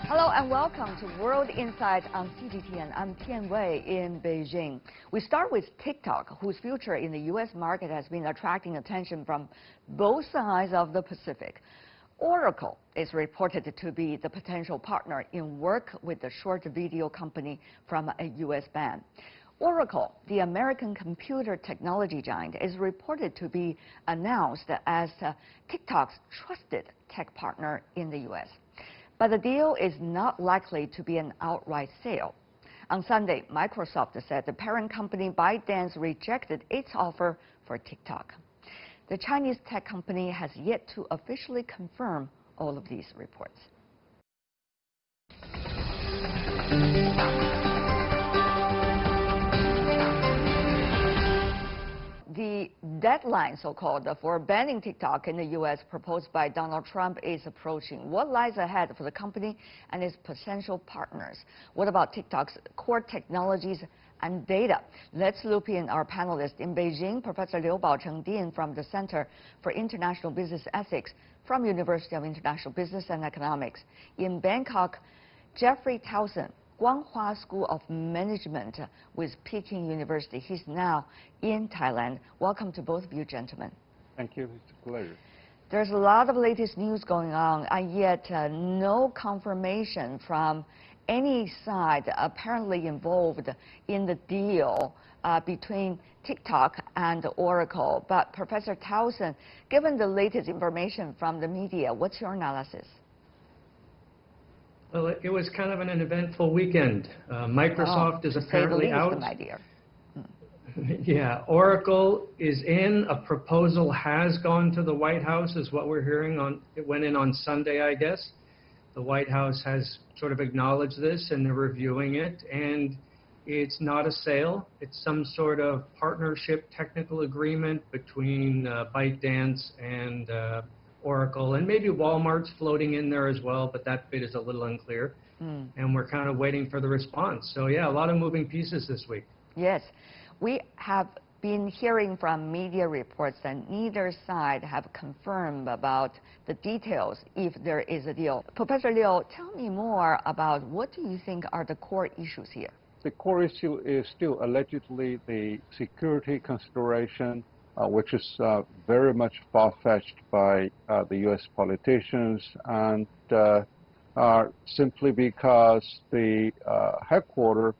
Hello and welcome to World Insight on CGTN. I'm Tian Wei in Beijing. We start with TikTok, whose future in the U.S. market has been attracting attention from both sides of the Pacific. Oracle is reported to be the potential partner in work with the short video company from a U.S. bank. Oracle, the American computer technology giant, is reported to be announced as TikTok's trusted tech partner in the U.S. But the deal is not likely to be an outright sale. On Sunday, Microsoft said the parent company ByteDance rejected its offer for TikTok. The Chinese tech company has yet to officially confirm all of these reports. The deadline, so-called, for banning TikTok in the U.S. proposed by Donald Trump is approaching. What lies ahead for the company and its potential partners? What about TikTok's core technologies and data? Let's loop in our panelists. In Beijing, Professor Liu Baocheng, Dean from the Center for International Business Ethics from University of International Business and Economics. In Bangkok, Jeffrey Towson, Guanghua School of Management with Peking University. He's now in Thailand. Welcome to both of you, gentlemen. Thank you. It's a pleasure. There's a lot of latest news going on, and yet no confirmation from any side apparently involved in the deal between TikTok and Oracle. But Professor Towson, given the latest information from the media, what's your analysis? Well, it was kind of an eventful weekend. Microsoft is apparently out. My dear. Yeah, Oracle is in. A proposal has gone to the White House, is what we're hearing. It went in on Sunday, I guess. The White House has sort of acknowledged this, and they're reviewing it. And it's not a sale. It's some sort of partnership technical agreement between ByteDance and Oracle, and maybe Walmart's floating in there as well, but that bit is a little unclear. And we're kind of waiting for the response. So yeah, a lot of moving pieces this week. Yes, we have been hearing from media reports that neither side have confirmed about the details if there is a deal. Professor Liu, tell me more about what do you think are the core issues here? The core issue is still allegedly the security consideration, which is very much far-fetched by the U.S. politicians, and simply because the headquarters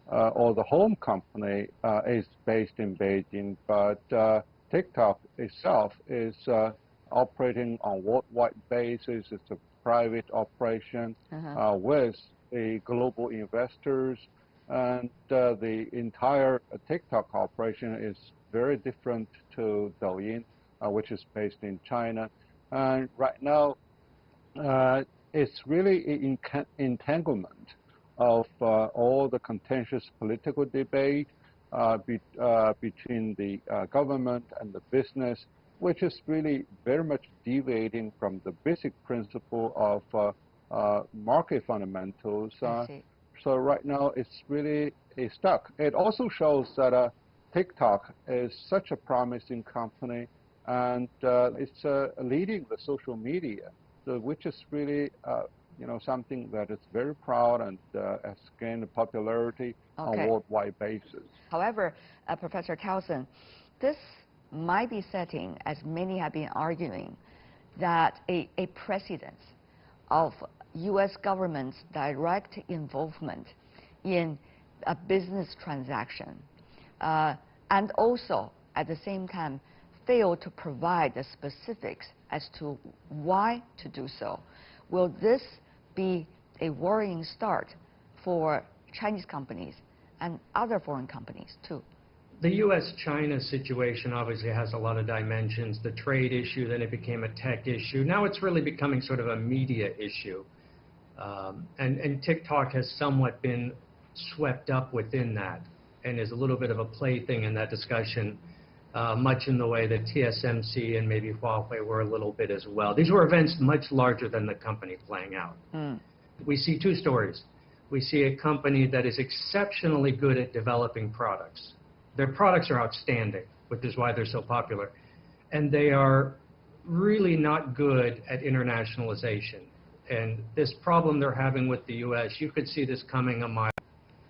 or the home company is based in Beijing, but TikTok itself is operating on worldwide basis. It's a private operation with the global investors, and the entire TikTok operation is very different to Douyin, which is based in China. And right now, it's really an entanglement of all the contentious political debate between the government and the business, which is really very much deviating from the basic principle of market fundamentals. So right now, it's really stuck. It also shows that TikTok is such a promising company, and it's leading the social media, which is really something that is very proud and has gained popularity on a worldwide basis. However, Professor Towson, this might be setting, as many have been arguing, that a precedent of U.S. government's direct involvement in a business transaction, and also at the same time fail to provide the specifics as to why to do so. Will this be a worrying start for Chinese companies and other foreign companies too? The U.S.-China situation obviously has a lot of dimensions. The trade issue, then it became a tech issue. Now it's really becoming sort of a media issue. And TikTok has somewhat been swept up within that and is a little bit of a plaything in that discussion, much in the way that TSMC and maybe Huawei were a little bit as well. These were events much larger than the company playing out. We see two stories. We see a company that is exceptionally good at developing products. Their products are outstanding, which is why they're so popular. And they are really not good at internationalization. And this problem they're having with the U.S., you could see this coming a mile.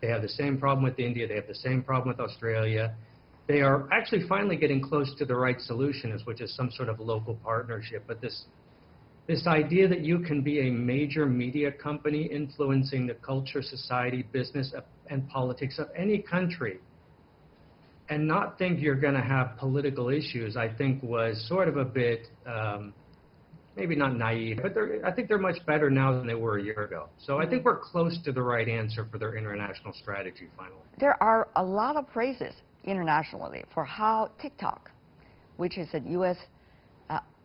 They have the same problem with India. They have the same problem with Australia. They are actually finally getting close to the right solution, which is some sort of local partnership. But this idea that you can be a major media company influencing the culture, society, business, and politics of any country and not think you're going to have political issues, I think was sort of a bit, maybe not naive, but I think they're much better now than they were a year ago. So I think we're close to the right answer for their international strategy finally. There are a lot of praises internationally for how TikTok, which is a U.S.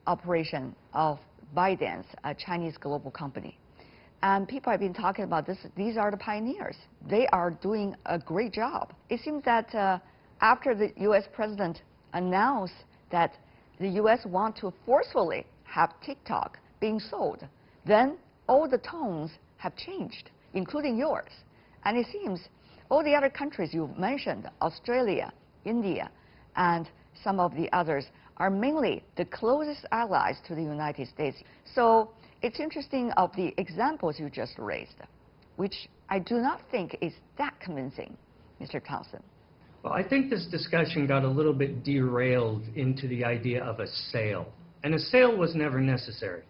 operation of ByteDance, a Chinese global company. And people have been talking about this. These are the pioneers. They are doing a great job. It seems that after the U.S. president announced that the U.S. want to forcefully have TikTok being sold, then all the tones have changed, including yours. And it seems all the other countries you've mentioned, Australia, India, and some of the others, are mainly the closest allies to the United States. So it's interesting of the examples you just raised, which I do not think is that convincing, Mr. Thompson. Well, I think this discussion got a little bit derailed into the idea of a sale. And a sale was never necessary.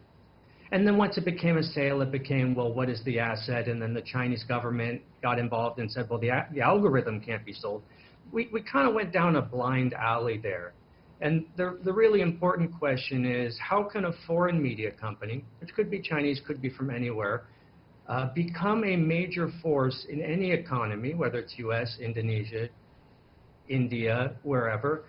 And then once it became a sale, it became, well, what is the asset? And then the Chinese government got involved and said, well, the algorithm can't be sold. We kind of went down a blind alley there. And the really important question is, how can a foreign media company, which could be Chinese, could be from anywhere, become a major force in any economy, whether it's US, Indonesia, India, wherever,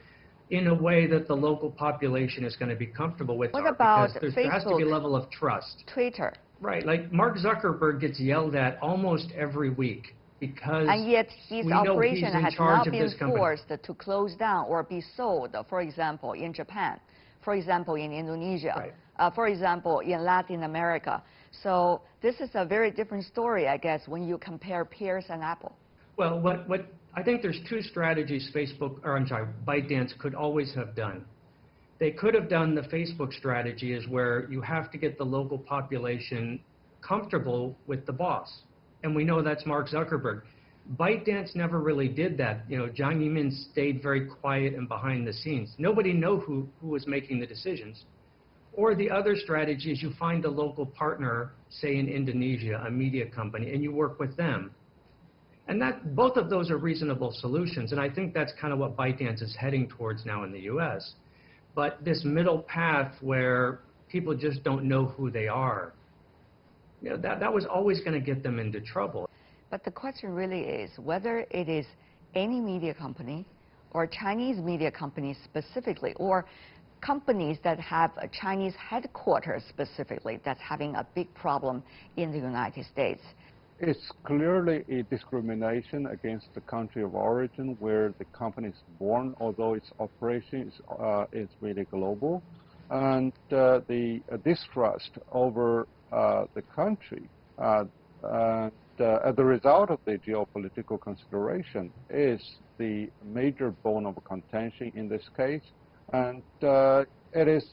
in a way that the local population is going to be comfortable with? What about because Facebook, there has to be a level of trust. Twitter? Right, like Mark Zuckerberg gets yelled at almost every week because and yet his operation has not been forced to close down or be sold, for example, in Japan, for example, in Indonesia, right. For example, in Latin America. So this is a very different story, I guess, when you compare peers and Apple. Well, what I think there's two strategies ByteDance could always have done. They could have done the Facebook strategy is where you have to get the local population comfortable with the boss. And we know that's Mark Zuckerberg. ByteDance never really did that. You know, Zhang Yimin stayed very quiet and behind the scenes. Nobody knew who was making the decisions. Or the other strategy is you find a local partner, say in Indonesia, a media company, and you work with them. And both of those are reasonable solutions, and I think that's kind of what ByteDance is heading towards now in the U.S. But this middle path where people just don't know who they are, you know, that was always going to get them into trouble. But the question really is whether it is any media company or Chinese media companies specifically, or companies that have a Chinese headquarters specifically that's having a big problem in the United States. It's clearly a discrimination against the country of origin where the company is born, although its operation is really global. And the distrust over the country as a result of the geopolitical consideration is the major bone of contention in this case. And it is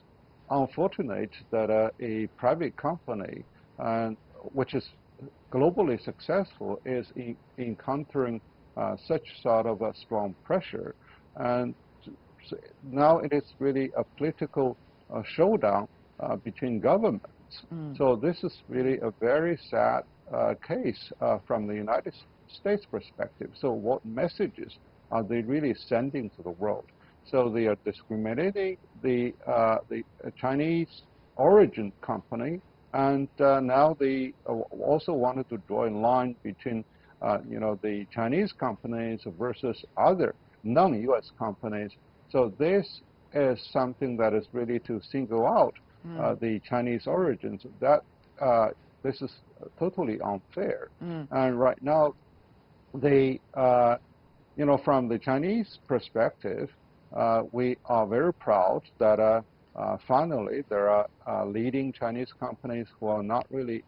unfortunate that a private company, which is globally successful, is encountering such sort of a strong pressure. And so now it is really a political showdown between governments. So this is really a very sad case from the United States perspective. So what messages are they really sending to the world? So they are discriminating the Chinese origin company, and now they also wanted to draw a line between, the Chinese companies versus other non-U.S. companies. So this is something that is really to single out the Chinese origins. That this is totally unfair. And right now, from the Chinese perspective, we are very proud that finally there are leading Chinese companies who are not really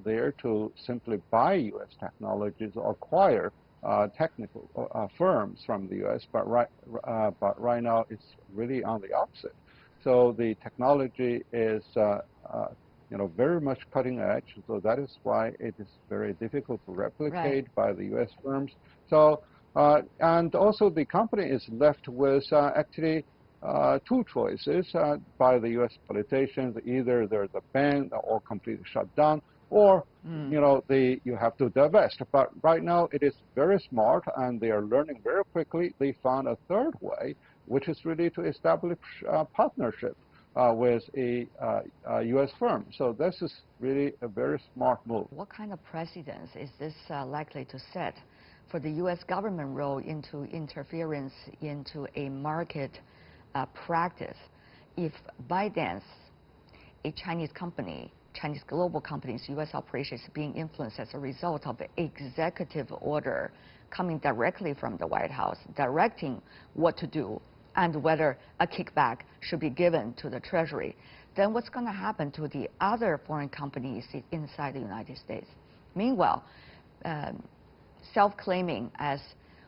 there to simply buy U.S. technologies or acquire technical firms from the U.S., but right now it's really on the opposite. So the technology is very much cutting edge. So that is why it is very difficult to replicate by the U.S. firms. So, and also the company is left with actually two choices by the U.S. politicians. Either there's a ban or completely shut down, or you have to divest. But right now it is very smart, and they are learning very quickly. They found a third way, which is really to establish a partnership with a U.S. firm. So this is really a very smart move. What kind of precedence is this likely to set for the U.S. government role into interference into a market practice if ByteDance, a Chinese company, Chinese global company's U.S. operations being influenced as a result of an executive order coming directly from the White House, directing what to do and whether a kickback should be given to the Treasury, then what's going to happen to the other foreign companies inside the United States? Meanwhile, self-claiming as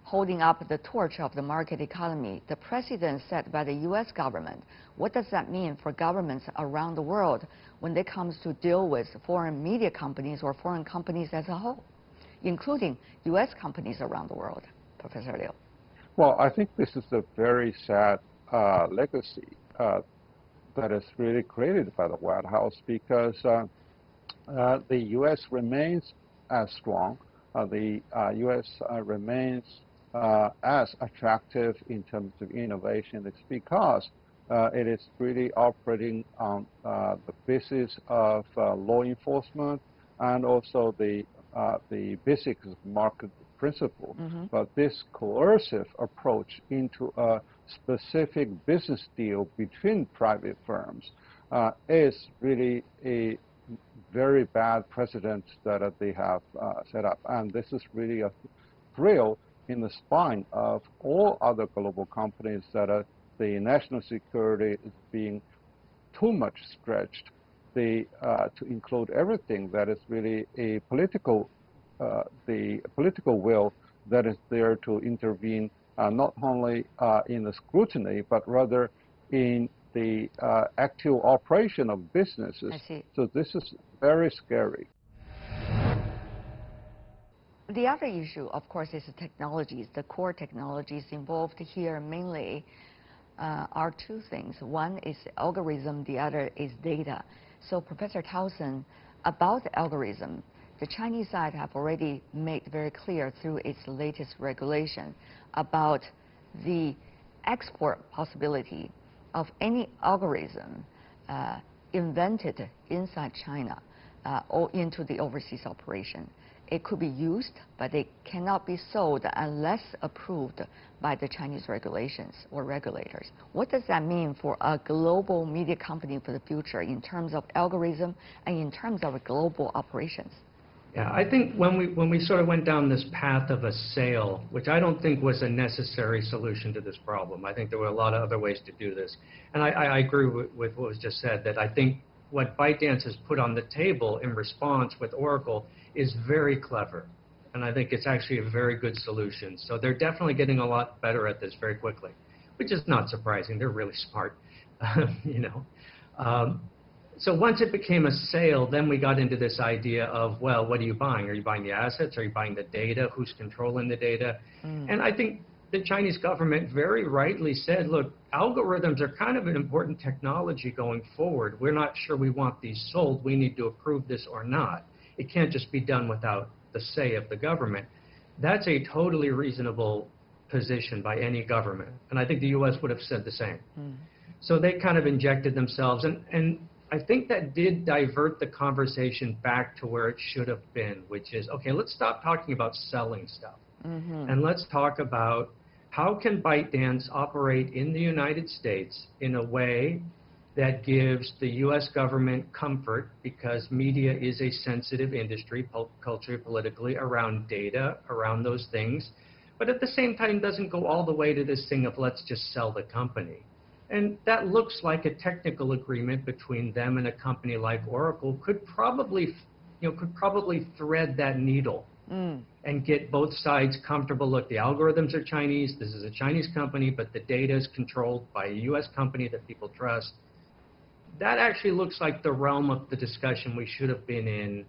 holding up the torch of the market economy, the precedent set by the U.S. government, what does that mean for governments around the world when it comes to deal with foreign media companies or foreign companies as a whole, including U.S. companies around the world, Professor Liu? Well, I think this is a very sad legacy that is really created by the White House, because the U.S. remains as strong. The U.S. remains as attractive in terms of innovation. It's because it is really operating on the basis of law enforcement and also the basics of market principle. But this coercive approach into a specific business deal between private firms is really a very bad precedent that they have set up. And this is really a thrill in the spine of all other global companies that the national security is being too much stretched to include everything that is really a political, the political will that is there to intervene not only in the scrutiny, but rather in the actual operation of businesses. I see. So this is very scary. The other issue, of course, is the technologies. The core technologies involved here mainly are two things. One is algorithm, the other is data. So Professor Towson, about the algorithm, the Chinese side have already made very clear through its latest regulation about the export possibility of any algorithm invented inside China or into the overseas operation. It could be used, but it cannot be sold unless approved by the Chinese regulations or regulators. What does that mean for a global media company for the future in terms of algorithm and in terms of global operations? Yeah, I think when we sort of went down this path of a sale, which I don't think was a necessary solution to this problem. I think there were a lot of other ways to do this. And I agree with what was just said, that I think what ByteDance has put on the table in response with Oracle is very clever. And I think it's actually a very good solution. So they're definitely getting a lot better at this very quickly, which is not surprising. They're really smart, you know. So once it became a sale, then we got into this idea of, well, what are you buying? Are you buying the assets? Are you buying the data? Who's controlling the data? And I think the Chinese government very rightly said, look, algorithms are kind of an important technology going forward. We're not sure we want these sold. We need to approve this or not. It can't just be done without the say of the government. That's a totally reasonable position by any government. And I think the U.S. would have said the same. So they kind of injected themselves. And I think that did divert the conversation back to where it should have been, which is, okay, let's stop talking about selling stuff. And let's talk about how can ByteDance operate in the United States in a way that gives the U.S. government comfort, because media is a sensitive industry, culturally, politically, around data, around those things, but at the same time doesn't go all the way to this thing of let's just sell the company. And that looks like a technical agreement between them and a company like Oracle could probably thread that needle and get both sides comfortable. Look, the algorithms are Chinese. This is a Chinese company, but the data is controlled by a U.S. company that people trust. that actually looks like the realm of the discussion we should have been in.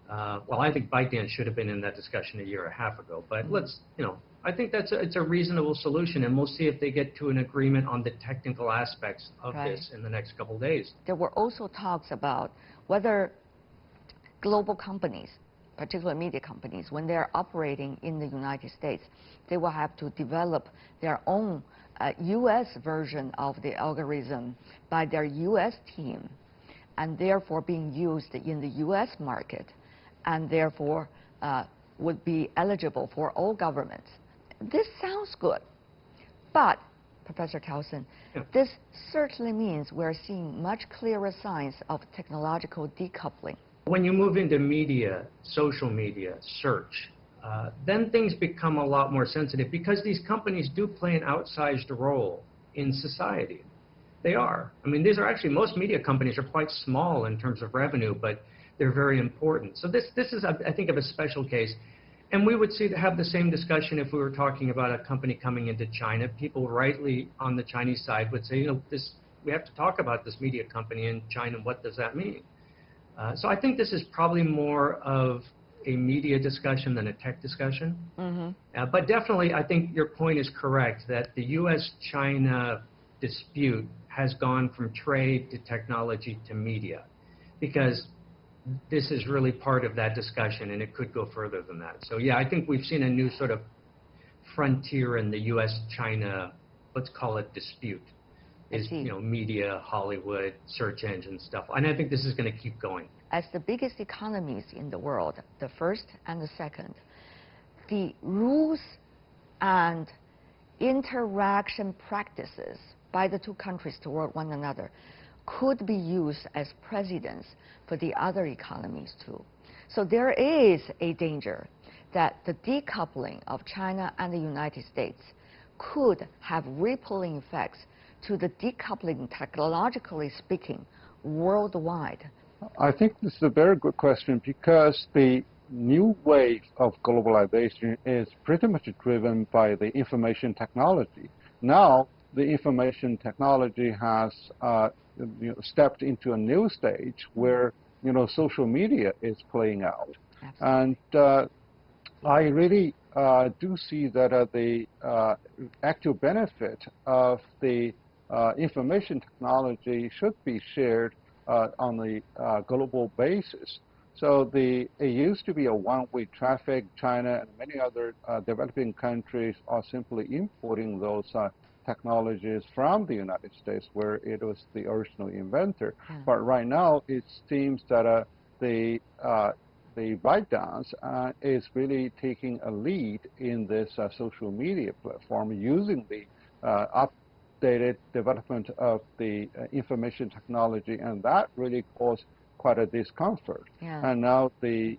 Well, I think ByteDance should have been in that discussion a year and a half ago. But I think it's a reasonable solution, and we'll see if they get to an agreement on the technical aspects of this in the next couple of days. There were also talks about whether global companies, particularly media companies, when they're operating in the United States, they will have to develop their own U.S. version of the algorithm by their U.S. team, and therefore being used in the U.S. market, and therefore would be eligible for all governments. This sounds good, but, Professor Towson, this certainly means we're seeing much clearer signs of technological decoupling. When you move into media, social media, search, then things become a lot more sensitive because these companies do play an outsized role in society. They are. I mean, these are actually, most media companies are quite small in terms of revenue, but they're very important. So this is, I think, of a special case. And we would have the same discussion if we were talking about a company coming into China. People rightly on the Chinese side would say, we have to talk about this media company in China. What does that mean? So I think this is probably more of a media discussion than a tech discussion. But definitely, I think your point is correct that the U.S.-China dispute has gone from trade to technology to media, because this is really part of that discussion, and it could go further than that. So yeah, I think we've seen a new sort of frontier in the U.S.-China, let's call it dispute, is media, Hollywood, search engine stuff, and I think this is going to keep going. As the biggest economies in the world, the first and the second, the rules and interaction practices by the two countries toward one another could be used as precedents for the other economies too. So there is a danger that the decoupling of China and the United States could have rippling effects to the decoupling, technologically speaking, worldwide. I think this is a very good question, because the new wave of globalization is pretty much driven by the information technology. Now, the information technology has stepped into a new stage where social media is playing out. Absolutely. And I really do see that the actual benefit of the information technology should be shared on a global basis. So it used to be a one-way traffic. China and many other developing countries are simply importing those technologies from the United States, where it was the original inventor. But right now, it seems that the ByteDance is really taking a lead in this social media platform, using the updated development of the information technology, and that really caused quite a discomfort. And now the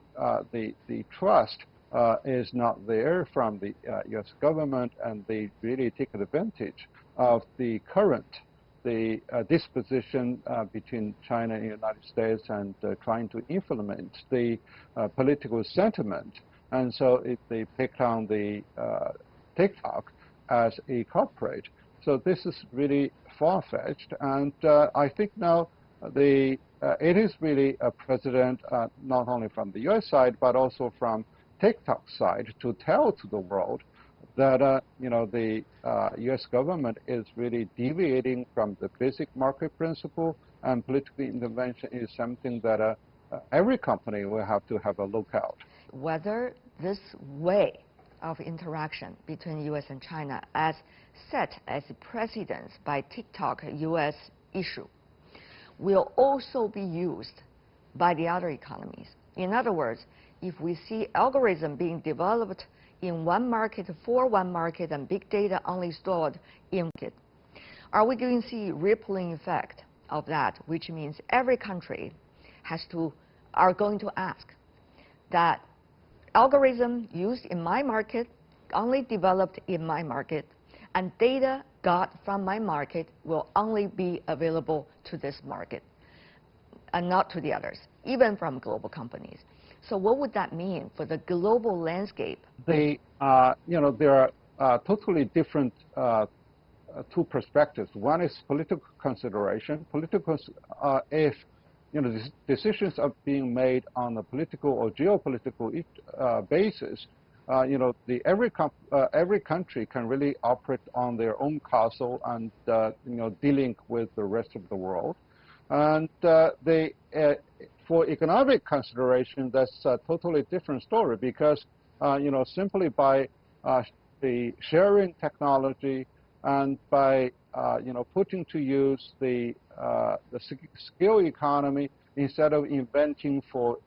trust is not there from the U.S. government, and they really take advantage of the current disposition between China and the United States, and trying to implement the political sentiment. And so they picked on the TikTok as a culprit. So this is really far-fetched, and I think now it is really a precedent, not only from the U.S. side, but also from TikTok side, to tell to the world that the U.S. government is really deviating from the basic market principle, and political intervention is something that every company will have to have a look out. Whether this way of interaction between U.S. and China, as set as a precedent by TikTok U.S. issue, will also be used by the other economies. In other words, if we see algorithm being developed in one market for one market and big data only stored in it, are we going to see rippling effect of that, which means every country are going to ask that algorithm used in my market, only developed in my market, and data got from my market will only be available to this market and not to the others, even from global companies. So what would that mean for the global landscape? There are totally different two perspectives. One is political consideration. If decisions are being made on a political or geopolitical basis, every country can really operate on their own castle and dealing with the rest of the world. And for economic consideration, that's a totally different story because simply by the sharing technology and by putting to use the skill economy instead of inventing for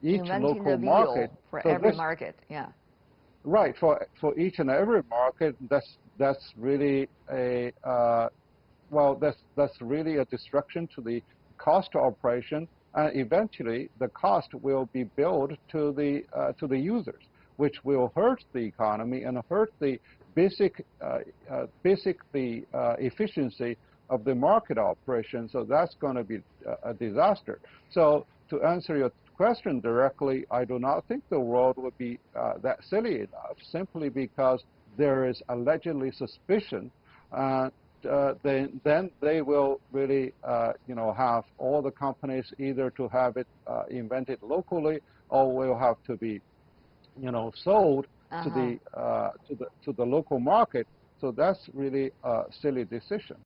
each local market. For every market, yeah. Right, for each and every market, that's really a that's really a disruption to the cost of operation, and eventually the cost will be billed to the users, which will hurt the economy and hurt the basic efficiency of the market operation. So that's going to be a disaster. So to answer your question directly, I do not think the world would be that silly enough simply because there is allegedly suspicion. Then they will really have all the companies either to have it invented locally or will have to be sold to the local market. So that's really a silly decision.